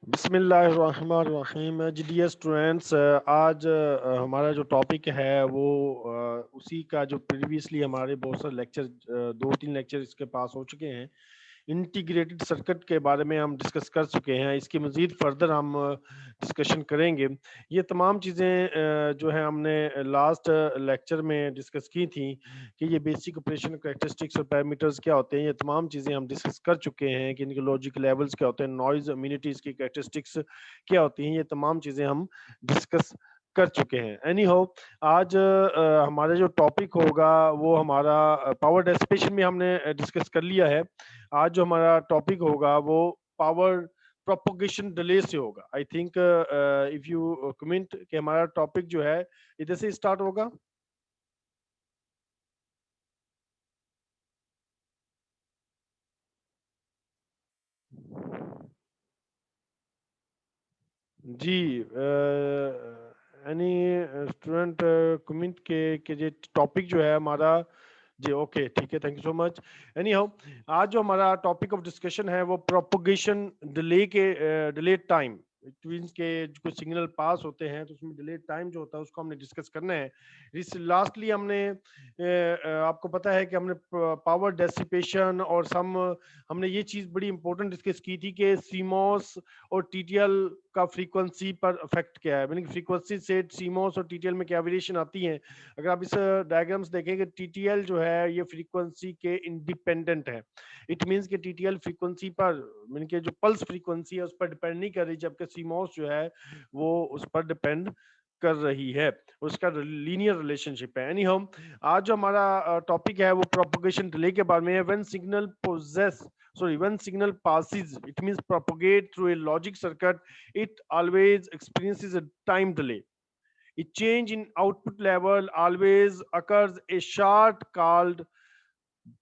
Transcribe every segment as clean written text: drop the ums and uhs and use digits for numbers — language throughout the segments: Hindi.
बिस्मिल्लाहिर्रहमानिर्रहीम जी डियर स्टूडेंट्स, आज हमारा जो टॉपिक है वो उसी का जो प्रीवियसली हमारे बहुत सारे लेक्चर 2-3 लेक्चर इसके पास हो चुके हैं। इंटीग्रेटेड सर्किट के बारे में हम डिस्कस कर चुके हैं। इसकी मज़ीद फर्दर हम डिस्कशन करेंगे। ये तमाम चीज़ें जो है हमने लास्ट लेक्चर में डिस्कस की थी कि ये बेसिक ऑपरेशन कैरेक्टरिस्टिक्स और पैरामीटर्स क्या होते हैं। ये तमाम चीज़ें हम डिस्कस कर चुके हैं कि इनके लॉजिक लेवल्स क्या होते हैं, नॉइज़ इम्यूनिटीज़ की कैरेक्टरिस्टिक्स क्या होती हैं। ये तमाम चीज़ें हम डिस्कस कर चुके हैं। एनी हाउ, आज हमारा जो टॉपिक होगा वो हमारा पावर डिसिपेशन में हमने डिस्कस कर लिया है। आज जो हमारा टॉपिक होगा वो पावर प्रोपगेशन डिले से होगा। I think if you comment कि हमारा टॉपिक जो है इधर से स्टार्ट होगा। जी, एनी स्टूडेंट कमेंट के ये टॉपिक जो है हमारा। जी ओके, ठीक है, thank you so much. Any how, आज जो हमारा टॉपिक ऑफ डिस्कशन है वो प्रोपगेशन डिले के डिले टाइम। इट मींस के कुछ सिग्नल पास होते हैं तो उसमें डिले टाइम जो होता है उसको हमने डिस्कस करना है। इस लास्टली हमने आपको पता है कि हमने पावर डेसिपेशन और सम हमने ये चीज़ बड़ी इंपॉर्टेंट डिस्कस की थी कि सीमॉस और टीटीएल का फ्रीक्वेंसी पर इफेक्ट क्या है, यानी फ्रीक्वेंसी से सीमॉस और टीटीएल में क्या वेरिएशन आती है। अगर आप इस डायग्राम्स देखेंगे, टीटीएल जो है ये फ्रीक्वेंसी के इंडिपेंडेंट है। इट मींस कि टीटीएल फ्रीक्वेंसी पर, मीन के जो पल्स फ्रीक्वेंसी है उस पर डिपेंड नहीं कर रही, जबकि सीमॉस जो है वो उस पर डिपेंड कर रही है, उसका लीनियर रिलेशनशिप है। एनी हाउ, आज जो हमारा टॉपिक है वो प्रोपगेशन डिले के बारे में है। When signal passes, it means propagate through a logic circuit, it always experiences a time delay. A change in output level always occurs a short called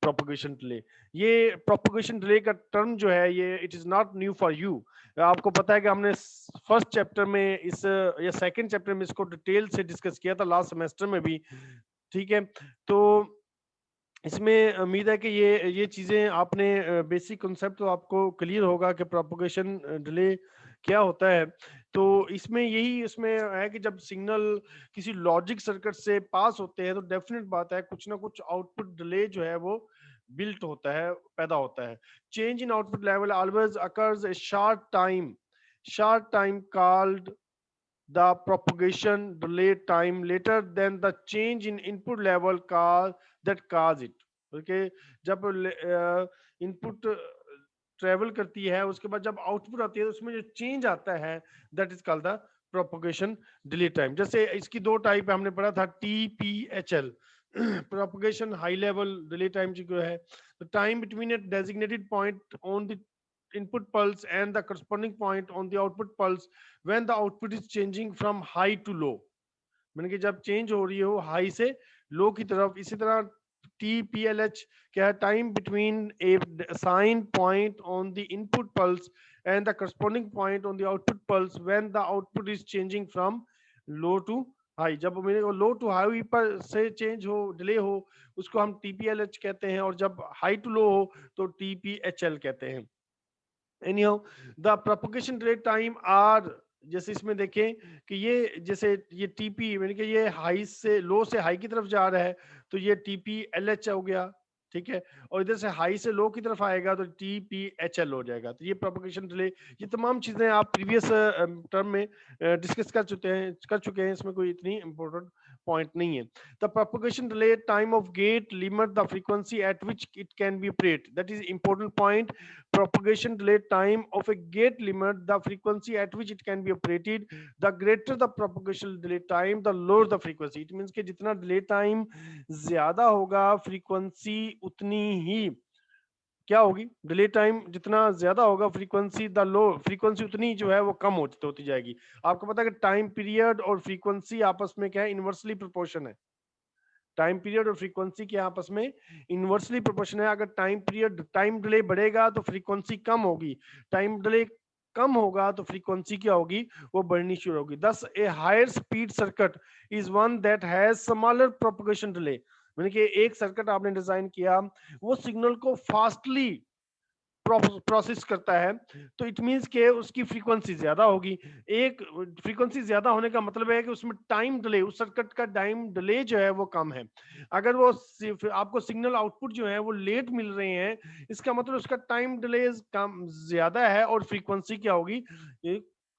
propagation delay. ये प्रोपगेशन डिले का टर्म जो है ये it is not new for you. आपको पता है कि हमने फर्स्ट चैप्टर में इस या सेकंड चैप्टर में इसको डिटेल से डिस्कस किया था लास्ट सेमेस्टर में भी। ठीक है, तो इसमें उम्मीद है कि ये चीज़ें आपने बेसिक कॉन्सेप्ट तो आपको क्लियर होगा कि प्रोपगेशन डिले क्या होता है। तो इसमें यही इसमें है कि जब सिग्नल किसी लॉजिक सर्किट से पास होते हैं तो डेफिनेट बात है कुछ ना कुछ आउटपुट डिले जो है वो बिल्ट होता है, पैदा होता है। Change in output level always occurs A short time called the propagation delay time later than the change in input level cause it. Okay, जब इनपुट ट्रेवल करती है उसके बाद जब आउटपुट आती है तो उसमें जो चेंज आता है that is called the propagation delay time. जैसे इसकी दो टाइप है, हमने पढ़ा था TPHL, propagation high level delay time जो है, the time between A designated point on the input pulse and the corresponding point on the output pulse when the output is changing from high to low। मैंने कि जब चेंज हो रही हो हाई से लो की तरफ। इसी तरह TPLH क्या है, time between a assigned point on the input pulse and the corresponding point on the output pulse when the output is changing from low to high. जब मेरे को लो टू हाई पर से चेंज हो, डिले हो, उसको हम TPLH कहते हैं, और जब हाई टू लो हो तो TPHL कहते हैं। anyhow the propagation delay time are, जैसे इसमें देखें कि ये जैसे ये टीपी यानी कि ये हाई से लो से हाई की तरफ जा रहा है तो ये TPLH हो गया। ठीक है, और इधर से हाई से लो की तरफ आएगा तो TPHL हो जाएगा। तो ये प्रोपगेशन डिले, ये तमाम चीजें आप प्रीवियस टर्म में डिस्कस कर चुके हैं, इसमें कोई इतनी इंपॉर्टेंट पॉइंट नहीं है। The propagation delay time of gate limit the frequency at which it can be operated. That is important point. Propagation delay time of a gate limit the frequency at which it can be operated. The greater the propagation delay time, the lower the frequency. It means कि जितना delay time ज्यादा होगा फ्रीक्वेंसी उतनी ही क्या होगी, डिले टाइम जितना ज्यादा होगा फ्रीक्वेंसी द लो, फ्रीक्वेंसी उतनी जो है वो कम होती जाएगी। आपको पता है कि टाइम पीरियड और फ्रीक्वेंसी आपस में क्या है, इनवर्सली प्रोपोर्शन है। टाइम पीरियड और फ्रीक्वेंसी के आपस में इनवर्सली प्रोपोर्शन है। अगर टाइम डिले बढ़ेगा तो फ्रीक्वेंसी कम होगी, टाइम डिले कम होगा तो फ्रीक्वेंसी क्या होगी, वो बढ़नी शुरू होगी। Thus a higher speed circuit is one that has smaller propagation delay. यानी कि एक सर्किट आपने डिजाइन किया, वो सिग्नल को फास्टली प्रोसेस करता है, तो इट मींस के उसकी फ्रीक्वेंसी ज्यादा होगी। एक फ्रीक्वेंसी ज्यादा होने का मतलब है कि उसमें टाइम डिले, उस सर्किट का टाइम डिले जो है वो कम है। अगर वो आपको सिग्नल आउटपुट जो है वो लेट मिल रहे हैं, इसका मतलब उसका टाइम डिले कम ज्यादा है और फ्रीक्वेंसी क्या होगी,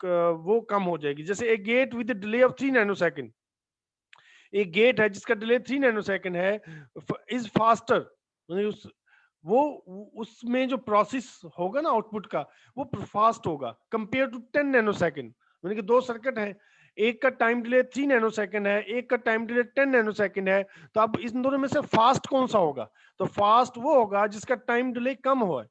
वो कम हो जाएगी। जैसे एक gate with delay of 3 nanosecond, एक गेट है जिसका डिले 3 नैनो सेकंड है, इज फास्टर, उस वो उसमें जो प्रोसेस होगा ना आउटपुट का, वो फास्ट होगा कंपेयर टू 10 नैनो सेकंड। यानी कि दो सर्किट हैं, एक का टाइम डिले 3 नैनो सेकंड है, एक का टाइम डिले 10 नैनो सेकंड है, तो अब इन दोनों में से फास्ट कौन सा होगा? तो फास्ट वो होगा जिसका टाइम डिले कम हो।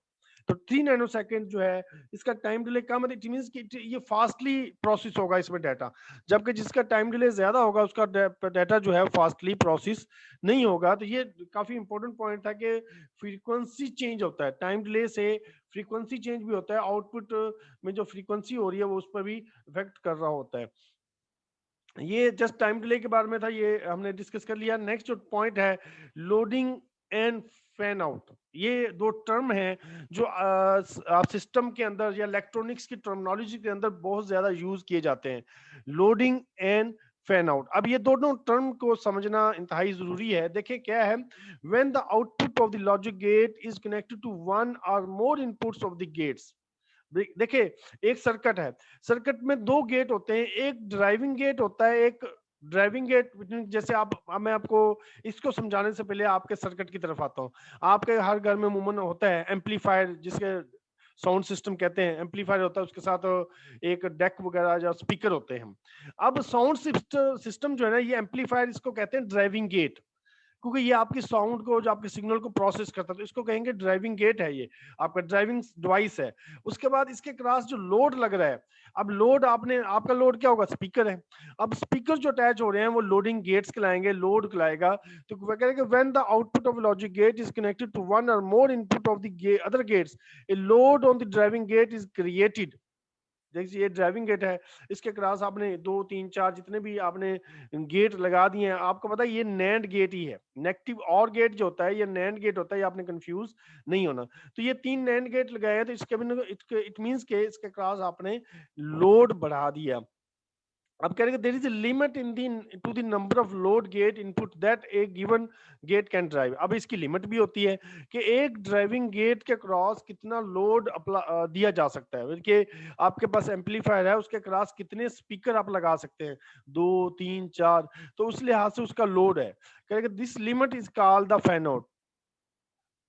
तो 3 नैनो सेकंड जो है इसका टाइम डिले कम है, इट मींस कि ये फास्टली प्रोसेस होगा इसमें डाटा, जबकि जिसका टाइम डिले ज्यादा होगा उसका डाटा जो है फास्टली प्रोसेस नहीं होगा। तो ये काफी इंपॉर्टेंट पॉइंट था कि फ्रीक्वेंसी चेंज होता है, टाइम डिले से फ्रीक्वेंसी चेंज भी होता है, आउटपुट में जो फ्रीक्वेंसी हो रही है वो उस पर भी इफेक्ट कर रहा होता है। ये जस्ट टाइम डिले के बारे में था, ये हमने डिस्कस कर लिया। नेक्स्ट जो पॉइंट है लोडिंग एंड फैन आउट, ये दो टर्म हैं जो आप सिस्टम के अंदर या इलेक्ट्रॉनिक्स की टर्मिनोलॉजी के अंदर बहुत ज्यादा यूज किए जाते हैं, लोडिंग एंड फैन आउट। अब ये दोनों टर्म को समझना इंतहाई जरूरी है। देखिए क्या है, when the output of the logic gate is connected to one और more inputs of the gates. देखिए एक सर्किट है, सर्किट में दो गेट होते हैं, एक ड्राइविंग गेट होता है, एक ड्राइविंग गेट। जैसे आप, मैं आपको इसको समझाने से पहले आपके सर्किट की तरफ आता हूँ। आपके हर घर में अमूमन होता है एम्पलीफायर, जिसके साउंड सिस्टम कहते हैं, एम्पलीफायर होता है, उसके साथ एक डेक वगैरह या स्पीकर होते हैं। अब साउंड सिस्टम जो है ना, ये एम्पलीफायर इसको कहते हैं ड्राइविंग गेट, क्योंकि ये आपकी साउंड को, जो आपके सिग्नल को प्रोसेस करता है, तो इसको कहेंगे ड्राइविंग गेट है, ये आपका ड्राइविंग डिवाइस है। उसके बाद इसके क्रॉस जो लोड लग रहा है, अब लोड आपने, आपका लोड क्या होगा, स्पीकर है। अब स्पीकर जो अटैच हो रहे हैं वो लोडिंग गेट्स कहलाएंगे, लोड कहलाएगा। तो वो कहेंगे when the output of logic gate is connected to one और more input of the other gates, a load on the driving gate is created. देखिए ये ड्राइविंग गेट है, इसके क्रॉस आपने 2 3 4 जितने भी आपने गेट लगा दिए हैं, आपको पता है ये नैंड गेट ही है। नेगेटिव और गेट जो होता है ये नैंड गेट होता है, ये आपने कंफ्यूज नहीं होना। तो ये 3 नैंड गेट लगाए हैं, तो इसके बिना इट मींस के इसके क्रॉस आपने लोड बढ़ा दिया। अब कह रहे there is a limit in the to the number of load gate input that a given gate can drive. अब इसकी लिमिट भी होती है कि एक ड्राइविंग गेट के क्रॉस कितना लोड दिया जा सकता है। कि आपके पास एम्पलीफायर है, उसके क्रॉस कितने स्पीकर आप लगा सकते हैं, 2 3 4, तो उस लिहाज से उसका लोड है। कह रहे this limit is called the fan out.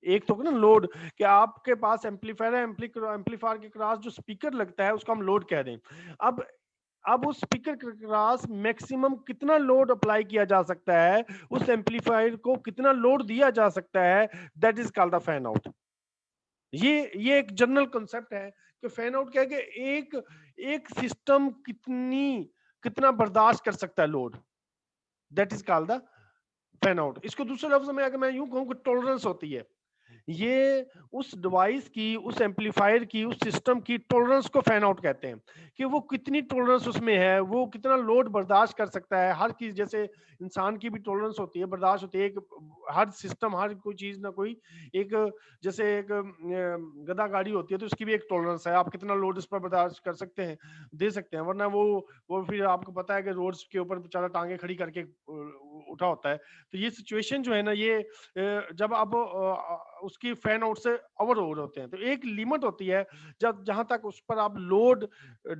एक तो ना लोड, कि आपके पास एम्पलीफायर है, एम्पलीफायर के क्रॉस जो स्पीकर लगता है उसको हम लोड कह दें। अब उस स्पीकर के क्रॉस मैक्सिमम कितना लोड अप्लाई किया जा सकता है, उस एम्पलीफायर को कितना लोड दिया जा सकता है, that is called the fan out. ये एक जनरल कॉन्सेप्ट है कि फैन आउट क्या है कि एक सिस्टम कितना बर्दाश्त कर सकता है load, that is called the fan out. इसको दूसरे लफ्ज में अगर मैं यूं कहूं कि टॉलरेंस होती है, ये उस डिवाइस की, उस एम्पलीफायर की, उस सिस्टम की टॉलरेंस को फैन आउट कहते हैं, कि वो कितनी टॉलरेंस उसमें है, वो कितना लोड बर्दाश्त कर सकता है। हर चीज, जैसे इंसान की भी टॉलरेंस होती है, बर्दाश्त होती है, एक हर सिस्टम, हर कोई चीज ना कोई एक, जैसे एक गधा गाड़ी होती है तो उसकी भी एक टॉलरेंस है, आप कितना लोड इस पर बर्दाश्त कर सकते हैं, दे सकते हैं। वरना वो फिर आपको पता है कि रोड्स के ऊपर बेचारा टांगे खड़ी करके उठा होता है। तो ये सिचुएशन जो है ना, ये जब आप उसकी फैन आउट से ओवर ओवर होते हैं, तो एक लिमिट होती है जब जहां तक उस पर आप लोड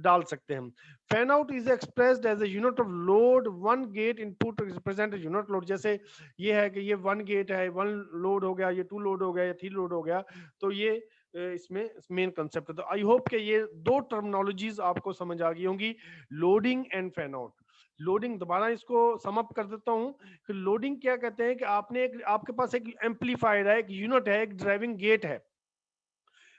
डाल सकते हैं। Fan out is expressed as a unit of load, one gate input represent unit load. जैसे ये है कि ये 1 गेट है, 1 लोड हो गया, ये 2 लोड हो गया, या 3 लोड हो गया, तो ये इसमें मेन कंसेप्ट है। तो आई होप कि ये दो टर्मिनोलॉजीज आपको समझ आ गई होंगी, loading and fan out. Loading, दोबारा इसको सम अप कर देता हूं कि लोडिंग क्या कहते हैं कि आपने एक, आपके पास एक एम्पलीफायर है, एक यूनिट है, एक ड्राइविंग गेट है,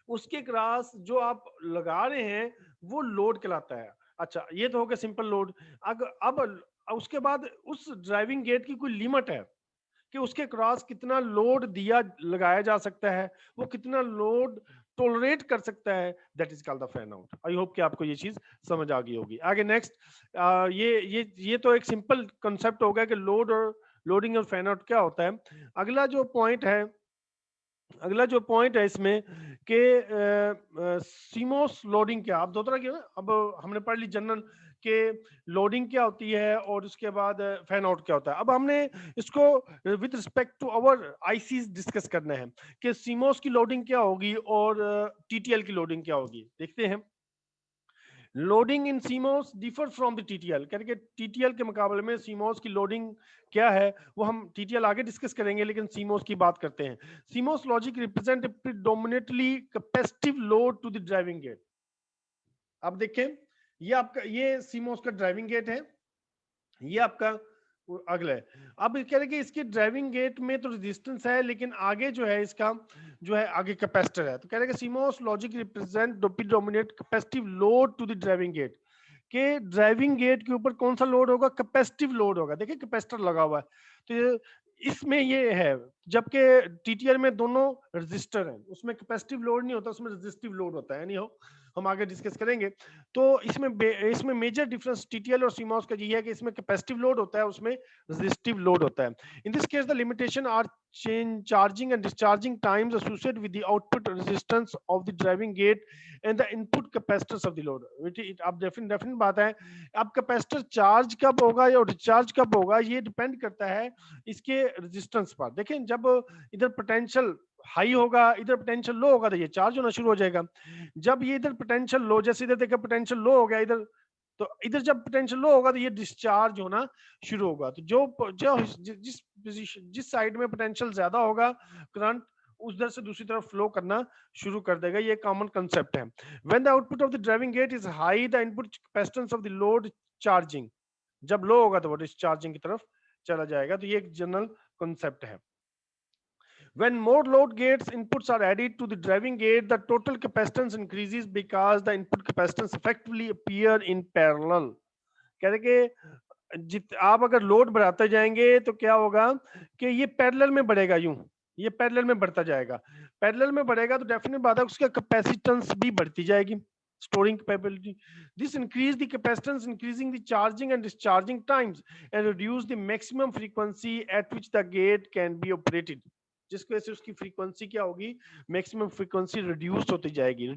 उसके क्रॉस जो आप लगा रहे हैं वो लोड कहलाता है। अच्छा, ये तो हो गया सिंपल लोड। अब उसके बाद उस ड्राइविंग गेट की कोई लिमिट है कि उसके क्रॉस कितना लोड दिया लगाया जा सकता है, वो कितना लोड टोलरेट कर सकता है, that is called the fan out. I hope कि आपको ये चीज समझ आ गई होगी। आगे नेक्स्ट, ये तो एक सिंपल कंसेप्ट हो गया कि लोड और लोडिंग और फैन आउट क्या होता है। अगला जो पॉइंट है अगला जो पॉइंट है इसमें कि सीमोस लोडिंग क्या, अब दो तरह की है ना, अब हमने पढ़ ली जनरल के लोडिंग क्या होती है और उसके बाद फैन आउट क्या होता है। अब हमने इसको with respect to our ICs discuss करना है कि सीमोस की लोडिंग क्या होगी और टीटीएल की लोडिंग क्या होगी। देखते हैं। Loading in CMOS differ from the TTL, कह रहे कि टीटीएल के मुकाबले में सीमोस की लोडिंग क्या है वो हम टीटीएल आगे डिस्कस करेंगे, लेकिन सीमोस की बात करते हैं। CMOS logic represent predominantly capacitive load to the driving gate. अब देखें, ये आपका ये सीमोस का ड्राइविंग गेट है, ये आपका अगला है। अब कह रहे कि इसके ड्राइविंग गेट में तो रेजिस्टेंस है, लेकिन आगे जो है इसका जो है आगे कैपेसिटर है। तो कह रहे कि CMOS logic represent dominate capacitive load to the driving gate, के ड्राइविंग गेट के ऊपर कौन सा लोड होगा, कैपेसिटिव लोड होगा। देखिए कैपेसिटर लगा हुआ है, तो इसमें ये है, जबकि टीटीएल में दोनों रजिस्टर हैं, उसमें कैपेसिटिव लोड नहीं होता, उसमें रजिस्टिव लोड होता है। नहीं हो, हम आगे डिस्कस करेंगे। तो इसमें मेजर डिफरेंस टीटीएल और सीमॉस का ये है कि इसमें कैपेसिटिव लोड होता है, उसमें रेजिस्टिव लोड होता है। In this case the limitation are charging and discharging times associated with the output resistance of the driving gate and the input capacitance of the load. आप डेफिनेट बात है, अब कैपेसिटर चार्ज कब होगा या डिस्चार्ज कब होगा ये डिपेंड करता है इसके रेजिस्टेंस पर। देखें, जब इधर पोटेंशियल हाई होगा, इधर पोटेंशियल लो होगा, तो ये चार्ज होना शुरू हो जाएगा। जब ये इधर पोटेंशियल लो, जैसे इधर देखा पोटेंशियल लो हो गया इधर, तो इधर जब पोटेंशियल लो होगा तो ये डिस्चार्ज होना शुरू होगा। तो जो जो जिस साइड में पोटेंशियल ज्यादा होगा, करंट उधर से दूसरी तरफ फ्लो करना शुरू कर देगा। ये कॉमन कंसेप्ट है। When the output of the driving gate is high, the input capacitance of the load charging, जब लो होगा तो वो डिस्चार्जिंग की तरफ चला जाएगा। तो ये एक जनरल कंसेप्ट है। When more load gates inputs are added to the driving gate, the total capacitance increases because the input capacitance effectively appear in parallel. कह रहे कि आप अगर लोड बढ़ाते जाएंगे तो क्या होगा कि ये पैरेलल में बढ़ेगा, यूं ये पैरेलल में बढ़ता जाएगा। पैरेलल में बढ़ेगा तो डेफिनेट बात है उसका कैपेसिटेंस भी बढ़ती जाएगी, storing capability. This increase the capacitance, increasing the charging and discharging times, and reduce the maximum frequency at which the gate can be operated. जिसकी वजह से उसकी फ्रीक्वेंसी क्या होगी, मैक्सिमम फ्रीक्वेंसी रिड्यूस होती जाएगी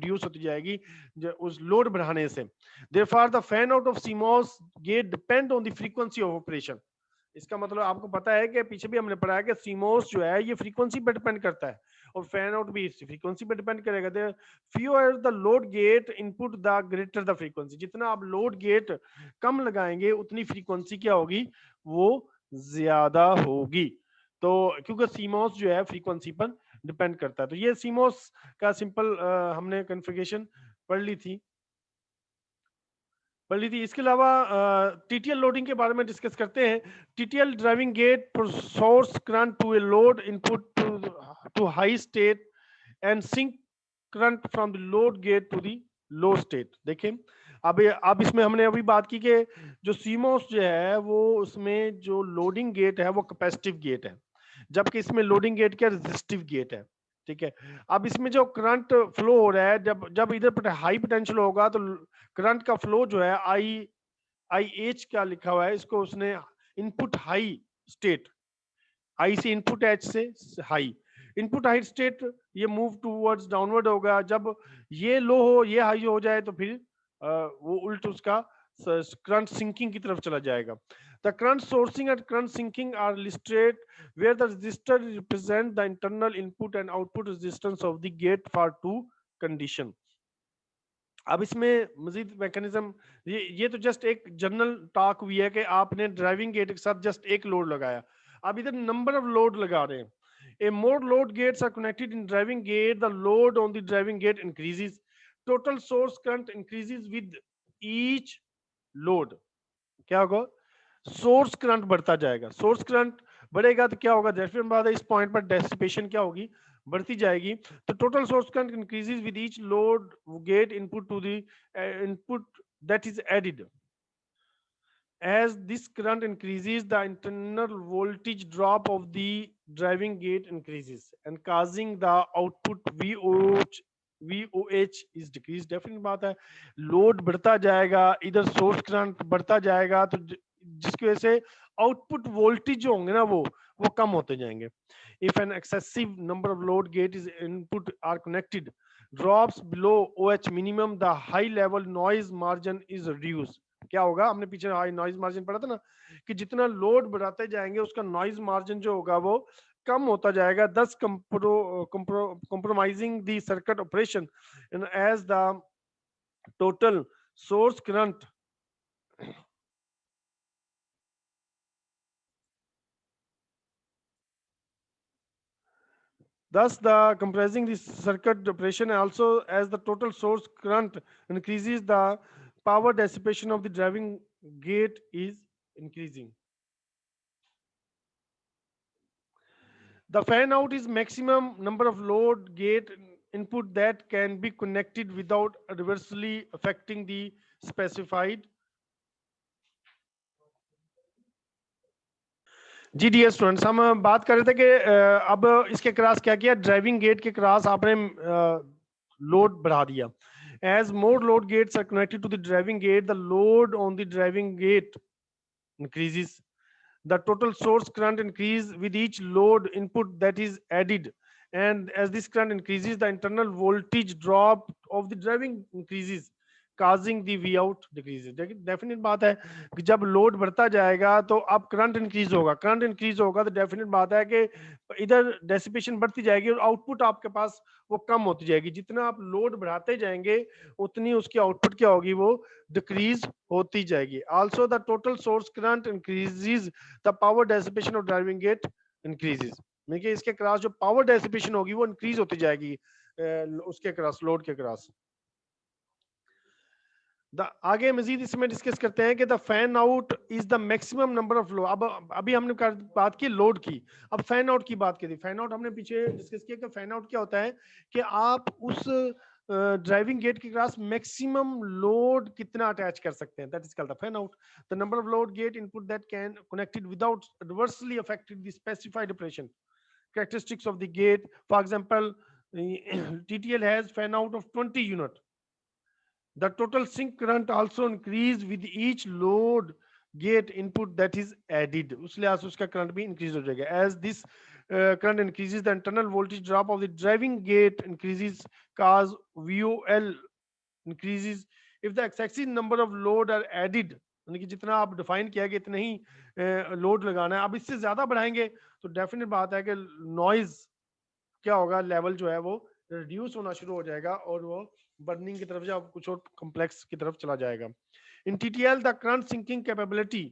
उस लोड बढ़ाने से। Therefore, the fan out of CMOS gate depend on the frequency of operation. इसका मतलब आपको पता है कि पीछे भी हमने पढ़ा है कि सीमोस जो है ये फ्रीक्वेंसी पे डिपेंड करता है और फैन आउट भी फ्रीक्वेंसी पे डिपेंड करेगा। Fewer the load gate input the greater the frequency, जितना आप लोड गेट कम लगाएंगे उतनी फ्रीक्वेंसी क्या होगी, वो ज्यादा होगी। तो क्योंकि सीमोस जो है फ्रीक्वेंसी पर डिपेंड करता है। तो ये सीमोस का सिंपल हमने कॉन्फ़िगरेशन पढ़ ली थी। इसके अलावा टीटीएल लोडिंग के बारे में डिस्कस करते हैं। TTL driving gate source current to a load input to high state and sink current from the load gate to the low state. देखें, अब इसमें हमने अभी बात की कि जो सीमोस जो है वो उसमें जो लोडिंग गेट है वो कैपेसिटिव गेट है, जबकि इसमें लोडिंग गेट क्या रेजिस्टिव गेट है। ठीक है, अब इसमें जो करंट फ्लो हो रहा है, जब जब इधर हाई पोटेंशियल होगा तो करंट का फ्लो जो है आई एच क्या लिखा हुआ है इसको, उसने इनपुट हाई स्टेट, आई से इनपुट एच से हाई, इनपुट हाई स्टेट ये मूव टूवर्ड्स डाउनवर्ड होगा। जब ये लो हो ये हाई हो जाए तो फिर वो उल्ट उसका करंट सिंकिंग की तरफ चला जाएगा। The current sourcing and current sinking are listed where the resistor represent the internal input and output resistance of the gate for two condition. अब इसमें मजीद मैकेनिज्म, ये तो जस्ट एक जनरल टॉक हुई है कि आपने ड्राइविंग गेट के साथ जस्ट एक लोड लगाया। अब इधर नंबर ऑफ लोड लगा रहे हैं। A more load gates are connected in driving gate, the load on the driving gate increases. Total source current increases with each load. क्या होगा, सोर्स करंट बढ़ता जाएगा। सोर्स करंट बढ़ेगा तो क्या होगा, डेफिनेट बात है इस पॉइंट पर डेसिपेशन क्या होगी, बढ़ती जाएगी। तो total source current increases with each load gate input to the input that is added. As this current increases, the internal voltage drop of the driving gate increases and causing the output VOH is decreased. Definite बात है, लोड बढ़ता जाएगा, इधर सोर्स करंट बढ़ता जाएगा, तो जिसकी वजह से आउटपुट वोल्टेज जो होंगे ना वो वो कम होते जाएंगे। If an excessive number of load gate is input are connected drops below OH minimum the high level noise margin is reduce. क्या होगा, हमने पीछे हाई नॉइज मार्जिन पढ़ा था ना, कि जितना लोड बढ़ाते जाएंगे उसका नॉइज मार्जिन जो होगा वो कम होता जाएगा, दस compromising the circuit operation and as the total source current thus the compressing the circuit operation also as the total source current increases the power dissipation of the driving gate is increasing. The fan out is maximum number of load gate input that can be connected without adversely affecting the specified। जी डियर स्टूडेंट्स, हम बात कर रहे थे कि अब इसके क्रॉस क्या किया, ड्राइविंग गेट के क्रॉस आपने लोड बढ़ा दिया। As more load gates are connected to the driving gate the load on the driving gate increases, the total source current increase with each load input that is added, and as this current increases the internal voltage drop of the driving increases causing the V out decreases। Definite बात है कि जब लोड बढ़ता जाएगा तो अब करंट इंक्रीज होगा, करंट इंक्रीज होगा तो डेफिनेट बात है कि इधर डेसिपेशन बढ़ती जाएगी और आउटपुट आपके पास वो कम होती जाएगी। जितना आप लोड बढ़ाते जाएंगे उतनी उसकी आउटपुट क्या होगी, वो डिक्रीज होती जाएगी। Also the total source current increases the power dissipation of driving gate increases. देखिए इसके क्रॉस जो पावर डेसिपेशन होगी वो इंक्रीज होती जाएगी उसके क्रॉस, लोड के क्रॉस। आगे मजीद इसमें डिस्कस करते हैं कि the fan out is the maximum number of load. अब अभी हमने बात की लोड की, अब फैन आउट की बात की थी। फैन आउट हमने पीछे डिस्कस किया कि फैन आउट क्या होता है कि आप उस ड्राइविंग गेट के पास मैक्सिमम लोड कितना अटैच कर सकते हैं, that is called the fan out. The number of load gate input that can connected without adversely affected the specified operation characteristics of the gate। For example, TTL has fan out of 20 unit। The total sink current also increase with each load gate input that is added। उस लिहाज से उसका करंट भी इंक्रीज हो जाएगा। As this current increases the internal voltage drop of the driving gate increases cause VOL increases। If the excessive number of load are added, यानी कि जितना आप डिफाइन किया कि इतना ही लोड लगाना है, अब इससे ज्यादा बढ़ाएंगे तो डेफिनेट बात है कि नॉइज क्या होगा, लेवल जो है वो रिड्यूस होना शुरू हो जाएगा और वो बर्निंग की तरफ या कुछ और कॉम्प्लेक्स की तरफ चला जाएगा। In TTL the current sinking capability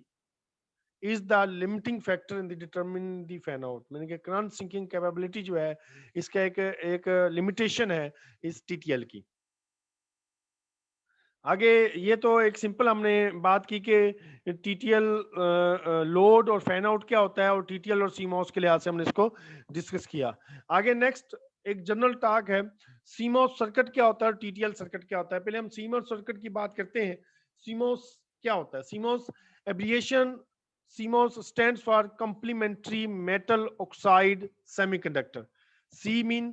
is the limiting factor in the determine the fan out. मैंने कि करंट सिंकिंग कैपेबिलिटी जो है इसका एक लिमिटेशन है इस TTL की। आगे ये तो एक सिंपल हमने बात की कि TTL लोड और फैन आउट क्या होता है और TTL और CMOS के लिहाज से हमने इसको डिस्कस किया। आगे नेक्स्ट एक जनरल टॉक है, CMOS सर्किट क्या होता है और TTL सर्किट क्या होता है। पहले हम CMOS सर्किट की बात करते हैं। CMOS क्या होता है? CMOS एब्रिएशन, CMOS stands for complementary metal oxide semiconductor। C mean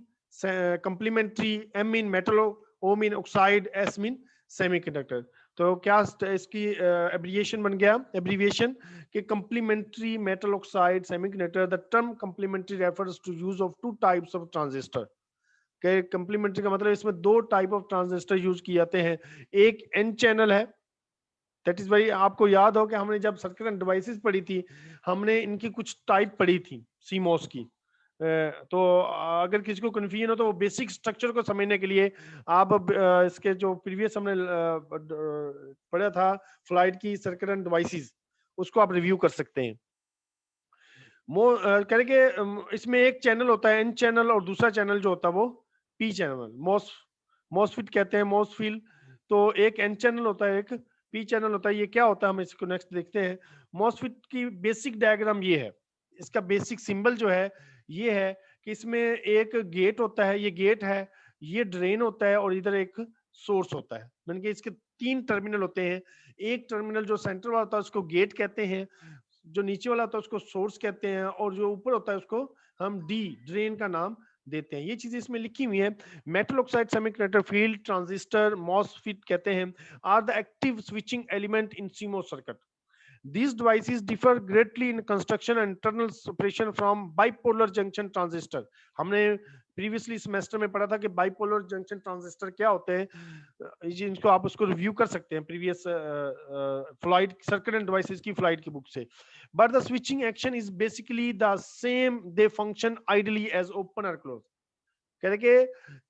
complementary, M mean metal, O mean oxide, S mean semiconductor. तो क्या इसकी एब्रिएशन बन गया, एब्रीविएशन कि complementary metal oxide semiconductor. The term complementary refers to use of two types of transistor. के कंप्लीमेंट्री का मतलब इसमें दो टाइप ऑफ ट्रांजिस्टर यूज किए जाते हैं। एक एन चैनल है, दैट इज वेरी, आपको याद हो कि हमने जब सर्किट एंड डिवाइसेस पढ़ी थी हमने इनकी कुछ टाइप पढ़ी थी सीमोस की। तो अगर किसी को कंफ्यूजन हो तो वो बेसिक स्ट्रक्चर को समझने के लिए आप इसके जो प्रीवियस हमने पढ़ा था फ्लाइट की सर्किट एंड डिवाइसेस, उसको आप रिव्यू कर सकते हैं। कह रहे कि इसमें एक चैनल होता है एन चैनल और दूसरा चैनल जो होता है वो पी चैनल, मॉसफिट कहते हैं, मॉसफिल। तो एक एन चैनल होता है, एक पी चैनल होता है। ये क्या होता है हम इसको नेक्स्ट देखते हैं। मॉसफिट की बेसिक डायग्राम ये है, इसका बेसिक सिंबल जो है ये है कि इसमें एक गेट होता है, ये गेट है, ये ड्रेन होता है और इधर एक सोर्स होता है। यानी कि इसके तीन टर्मिनल होते हैं। एक टर्मिनल जो सेंटर वाला होता है उसको गेट कहते हैं, जो नीचे वाला होता है उसको सोर्स कहते हैं और जो ऊपर होता है उसको हम ड्रेन का नाम देते हैं। ये चीजें इसमें लिखी हुई है। Metal oxide semiconductor field transistor MOSFET कहते हैं are the active switching element in CMOS circuit. These devices differ greatly in construction and internal separation from bipolar junction transistor. हमने प्रीवियसली सेमेस्टर में पढ़ा था कि बाइपोलर जंक्शन ट्रांजिस्टर क्या होते हैं, जिनको आप उसको रिव्यू कर सकते हैं previous flight circuit and devices की फ्लाइट की बुक से. But the switching action is basically the same, they function ideally as open or close. कहते कि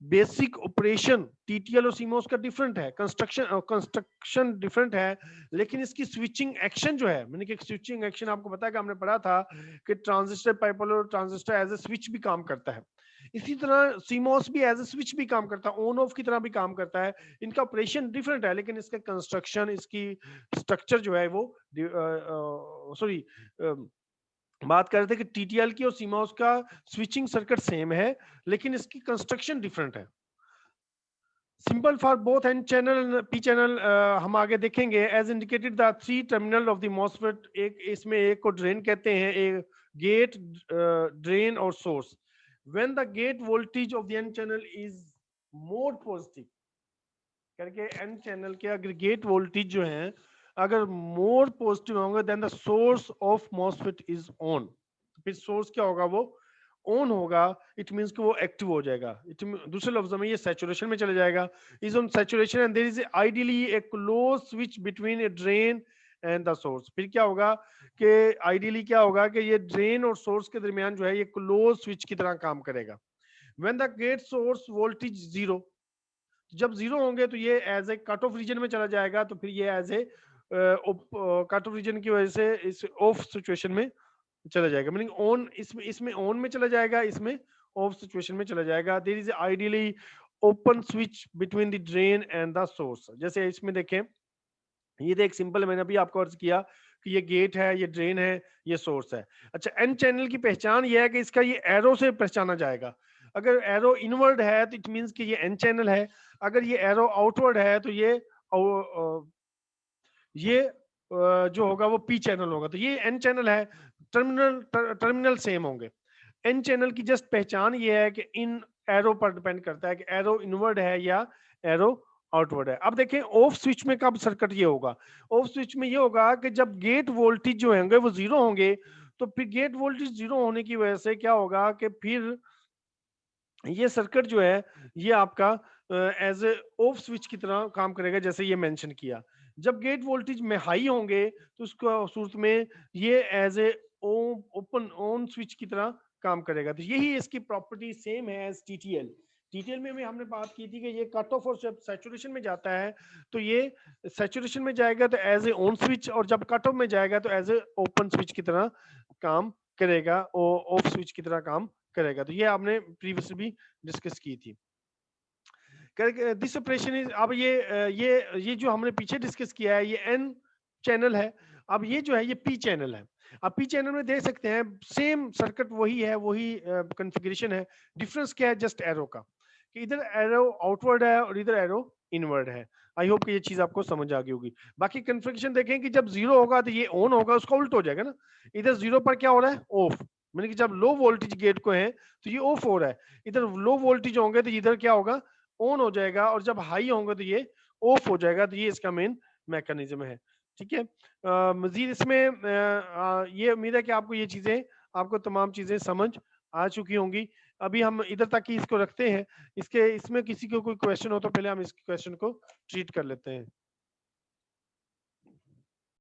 बेसिक ऑपरेशन टीटीएल और सीमोस का डिफरेंट है, कंस्ट्रक्शन डिफरेंट है, लेकिन इसकी स्विचिंग एक्शन जो है, मैंने कि स्विचिंग एक्शन आपको पता है कि हमने पढ़ा था कि transistor bipolar transistor as a switch भी काम करता है. इसी तरह सीमोस भी एज ए स्विच भी काम करता है, ऑन ऑफ की तरह भी काम करता है. इनका ऑपरेशन डिफरेंट है, लेकिन इसका कंस्ट्रक्शन, इसकी स्ट्रक्चर जो है वो सॉरी बात कर रहे थे कि टीटीएल की और सीमोस का स्विचिंग सर्किट सेम है, लेकिन इसकी कंस्ट्रक्शन डिफरेंट है. Simple for both N channel P channel हम आगे देखेंगे. As indicated the three terminal of the MOSFET, एक इसमें एक को ड्रेन कहते हैं, एक गेट, ड्रेन और source. When the gate voltage of the N channel is more positive, करके एन चैनल के अगर गेट वोल्टेज जो है अगर मोर पॉजिटिव होंगे, then the source of MOSFET is on. फिर सोर्स क्या होगा, वो ऑन होगा. इट मींस कि वो एक्टिव हो जाएगा. दूसरे लफ्जों में ये सैचुरेशन में चले जाएगा. Is on saturation and there is ideally a close switch between a drain and the source. फिर क्या होगा कि आइडियली क्या होगा कि ये ड्रेन और सोर्स के दरमियान जो है ये क्लोज स्विच की तरह काम करेगा. When the gate source voltage zero, जब जीरो होंगे तो ये as a cut off region में चला जाएगा. तो फिर ये as a cut off region की वजह से इस ऑफ सिचुएशन में चला जाएगा. मीनिंग ऑन, इसमें ऑन में चला जाएगा, इसमें ऑफ सिचुएशन में चला जाएगा. There is ideally open switch between the drain and the source. जैसे इसमें देखें, ये देख सिंपल, मैंने अभी आपको अर्ज किया कि ये गेट है, ये ड्रेन है, ये सोर्स है. अच्छा, एन चैनल की पहचान ये है कि इसका ये एरो से पहचाना जाएगा. अगर एरो इनवर्ड है तो इट मींस कि ये एन चैनल है. अगर ये एरो आउटवर्ड है तो ये जो होगा वो पी चैनल होगा. तो ये एन चैनल है. टर्मिनल सेम होंगे. एन चैनल की जस्ट पहचान ये है कि इन एरो पर डिपेंड करता है कि एरो इनवर्ड है या एरो आउटवर्ड है. अब देखें ऑफ स्विच में कब सर्किट ये होगा. ऑफ स्विच में ये होगा कि जब गेट वोल्टेज जो होंगे वो जीरो होंगे. तो फिर गेट वोल्टेज जीरो होने की वजह से क्या होगा कि फिर ये सर्किट जो है ये आपका एज ए ऑफ स्विच की तरह काम करेगा, जैसे ये मेंशन किया. जब गेट वोल्टेज में हाई होंगे तो उसको सूरत में ये as a open on switch की तरह काम करेगा. तो यही इसकी प्रॉपर्टी सेम है एज टीटीएल. टीटीएल में भी हमने बात की थी कि ये कट ऑफ और जब सैचुरेशन में जाता है तो ये सैचुरेशन में जाएगा तो एज ए ऑन स्विच, और जब कट ऑफ में जाएगा तो एज ए ओपन स्विच की तरह काम करेगा और ऑफ स्विच की तरह काम करेगा. तो ये आपने प्रीवियसली भी डिस्कस की थी. दिस ऑपरेशन इज, अब ये जो हमने पीछे डिस्कस किया है ये एन चैनल है. अब ये जो है ये पी चैनल है. अब पी चैनल में देख सकते हैं सेम सर्किट वही है, वही कॉन्फ़िगरेशन है. डिफरेंस क्या है, जस्ट एरो का, कि इधर एरो आउटवर्ड है और इधर एरो इनवर्ड है. आई होप कि ये चीज आपको समझ आ गई होगी. बाकी कॉन्फ़िगरेशन देखें कि जब जीरो होगा तो ये ऑन होगा, उसका उल्ट हो जाएगा ना. इधर जीरो पर क्या हो रहा है, ऑफ. मैंने कि जब लो वोल्टेज गेट को है तो ये ऑफ हो रहा है. इधर लो वोल्टेज होंगे तो इधर क्या होगा, ऑन हो जाएगा, और जब हाई होंगे तो ये ऑफ हो जाएगा. तो ये इसका मेन मैकेनिज्म है. ठीक है. मजीद इसमें ये उम्मीद है कि आपको ये चीजें, आपको तमाम चीजें समझ आ चुकी होंगी. अभी हम इधर तक ही इसको रखते हैं. इसमें किसी को कोई क्वेश्चन हो तो पहले हम इस क्वेश्चन को ट्रीट कर लेते हैं.